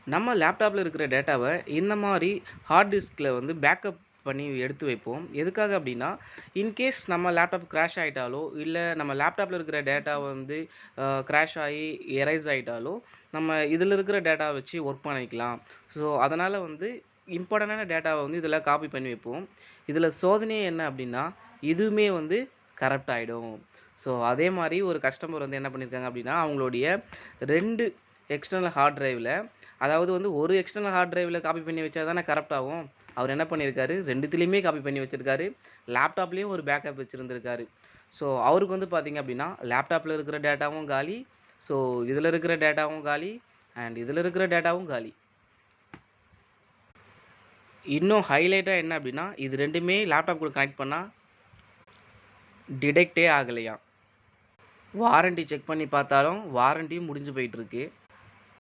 நம்ம லேப்டாப்பில் இருக்கிற டேட்டாவை இந்த மாதிரி ஹார்ட் டிஸ்கில் வந்து பேக்கப் பண்ணி எடுத்து வைப்போம். எதுக்காக அப்படின்னா, இன்கேஸ் நம்ம லேப்டாப் கிராஷ் ஆகிட்டாலோ, இல்லை நம்ம லேப்டாப்பில் இருக்கிற டேட்டா வந்து கிராஷ் ஆகி எரைஸ் ஆகிட்டாலோ, நம்ம இதில் இருக்கிற டேட்டாவை வச்சு ஒர்க் பண்ணிக்கலாம். ஸோ அதனால் வந்து இம்பார்ட்டண்டான டேட்டாவை வந்து இதில் காப்பி பண்ணி வைப்போம். இதில் சோதனையே என்ன அப்படின்னா, இதுவுமே வந்து கரப்ட் ஆகிடும். ஸோ அதே மாதிரி ஒரு கஸ்டமர் வந்து என்ன பண்ணியிருக்காங்க அப்படின்னா, அவங்களுடைய 2 எக்ஸ்டர்னல் ஹார்ட் டிரைவில், அதாவது வந்து ஒரு எக்ஸ்டர்னல் ஹார்ட் டிரைவில் காப்பி பண்ணி வச்சா தானே கரெக்ட் ஆகும். அவர் என்ன பண்ணியிருக்காரு, 2த்துலேயுமே காப்பி பண்ணி வச்சிருக்காரு. லேப்டாப்லேயும் ஒரு பேக்கப் வச்சுருந்துருக்காரு. ஸோ அவருக்கு வந்து பார்த்தீங்க அப்படின்னா, லேப்டாப்பில் இருக்கிற டேட்டாவும் காலி, ஸோ இதில் இருக்கிற டேட்டாவும் காலி, அண்ட் இதில் இருக்கிற டேட்டாவும் காலி. இன்னும் ஹைலைட்டாக என்ன அப்படின்னா, இது 2மே லேப்டாப் கூட கனெக்ட் பண்ணால் டிடெக்டே ஆகலையாம். வாரண்டி செக் பண்ணி பார்த்தாலும் வாரண்டியும் முடிஞ்சு போயிட்டுருக்கு.